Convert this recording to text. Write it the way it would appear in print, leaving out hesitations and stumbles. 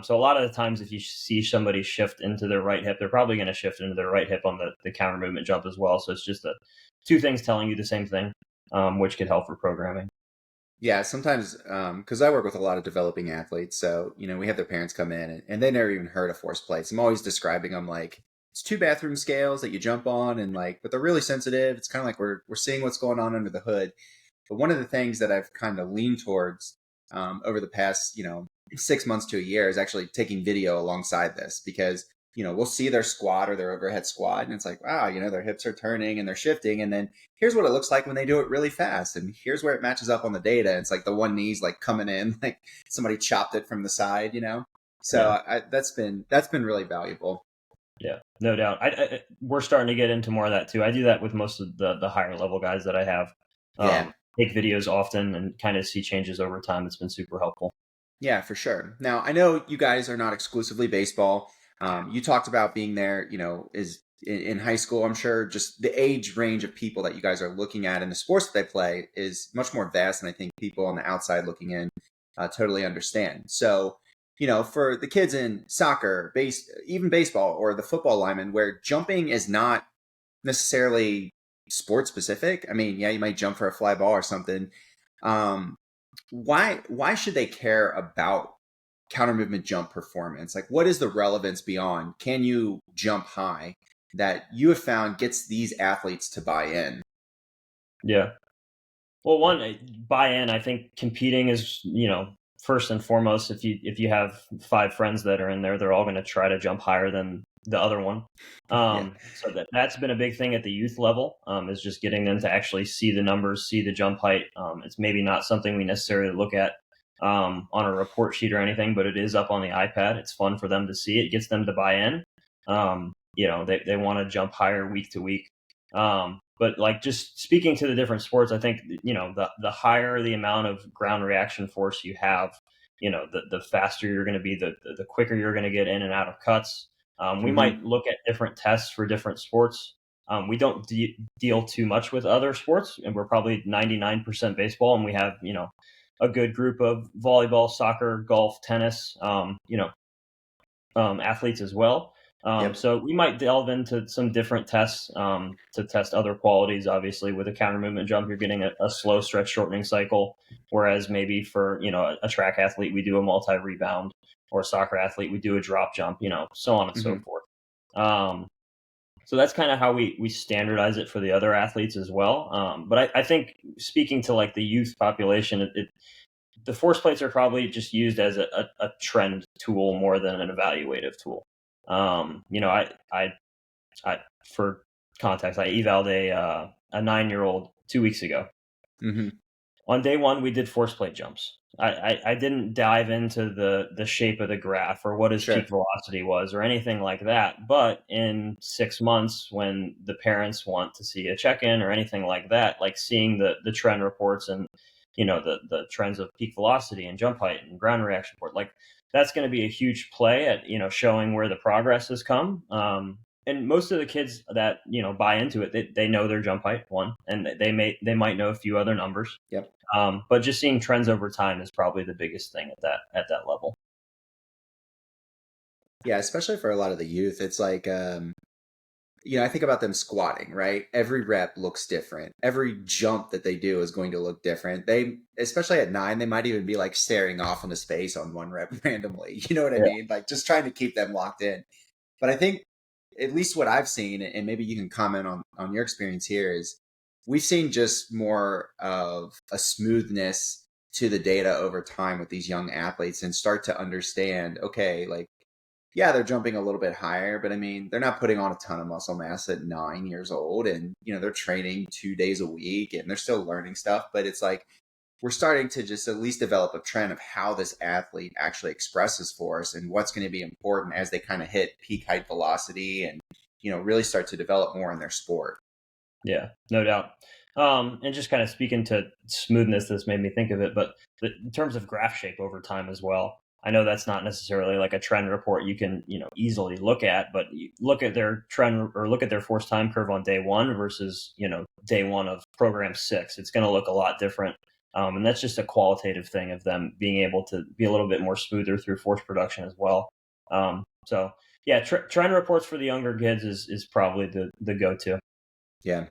So a lot of the times, if you see somebody shift into their right hip, they're probably going to shift into their right hip on the counter movement jump as well. So it's just two things telling you the same thing, which could help for programming. Yeah, sometimes because I work with a lot of developing athletes, so we have their parents come in and they never even heard of force plates. I'm always describing them like it's two bathroom scales that you jump on, and like, but they're really sensitive. It's kind of like we're seeing what's going on under the hood. But one of the things that I've kind of leaned towards over the past 6 months to a year is actually taking video alongside this because we'll see their squat or their overhead squat, and it's like, wow, their hips are turning and they're shifting, and then here's what it looks like when they do it really fast, and here's where it matches up on the data. It's like the one knee's like coming in like somebody chopped it from the side. So Yeah. that's been really valuable. Yeah, no doubt. We're starting to get into more of that too. I do that with most of the higher level guys that I have. Yeah. Take videos often and kind of see changes over time. It's been super helpful. Yeah, for sure. Now, I know you guys are not exclusively baseball. You talked about being there, is in high school. I'm sure just the age range of people that you guys are looking at and the sports that they play is much more vast than I think people on the outside looking in totally understand. So, for the kids in soccer, even baseball or the football lineman, where jumping is not necessarily sport specific. I mean, yeah, you might jump for a fly ball or something. Um, why should they care about counter movement jump performance? Like, what is the relevance beyond can you jump high that you have found gets these athletes to buy in? Yeah. Well, one buy in. I think competing is first and foremost. If you have five friends that are in there, they're all going to try to jump higher than the other one. Yeah. So that's been a big thing at the youth level. Is just getting them to actually see the numbers, see the jump height. It's maybe not something we necessarily look at on a report sheet or anything, but it is up on the iPad. It's fun for them to see. It gets them to buy in. They want to jump higher week to week. But like just speaking to the different sports, I think the higher the amount of ground reaction force you have, the faster you're going to be, the quicker you're going to get in and out of cuts. We Hmm. might look at different tests for different sports. We don't deal too much with other sports, and we're probably 99% baseball, and we have a good group of volleyball, soccer, golf, tennis, athletes as well. Yep. So we might delve into some different tests to test other qualities. Obviously, with a counter movement jump, you're getting a slow stretch shortening cycle, whereas maybe for a track athlete, we do a multi rebound, or a soccer athlete, we do a drop jump. So on and so Hmm. forth. Um, so that's kind of how we standardize it for the other athletes as well. But I think speaking to like the youth population, the force plates are probably just used as a trend tool more than an evaluative tool. I for context, I evaled a 9-year-old 2 weeks ago. Hmm. On day one, we did force plate jumps. I didn't dive into the shape of the graph or what his Sure. peak velocity was or anything like that. But in 6 months, when the parents want to see a check-in or anything like that, like seeing the trend reports and the trends of peak velocity and jump height and ground reaction report, like that's going to be a huge play at showing where the progress has come. And most of the kids that buy into it, they know their jump height one, and they might know a few other numbers. Yep. But just seeing trends over time is probably the biggest thing at that level. Yeah, especially for a lot of the youth, it's like I think about them squatting, right? Every rep looks different. Every jump that they do is going to look different. They, especially at 9, they might even be like staring off into space on one rep randomly. You know what I Yeah. mean? Like just trying to keep them locked in. But I think at least what I've seen, and maybe you can comment on your experience here, is we've seen just more of a smoothness to the data over time with these young athletes and start to understand, okay, like yeah, they're jumping a little bit higher, but I mean, they're not putting on a ton of muscle mass at 9 years old. And, they're training 2 days a week and they're still learning stuff. But it's like we're starting to just at least develop a trend of how this athlete actually expresses for us and what's going to be important as they kind of hit peak height velocity and, really start to develop more in their sport. Yeah, no doubt. And just kind of speaking to smoothness, this made me think of it, but in terms of graph shape over time as well, I know that's not necessarily like a trend report you can, easily look at, but you look at their trend or look at their force time curve on day one versus, day one of program 6. It's going to look a lot different And that's just a qualitative thing of them being able to be a little bit more smoother through force production as well. So yeah, trying reports for the younger kids is probably the go-to. Yeah.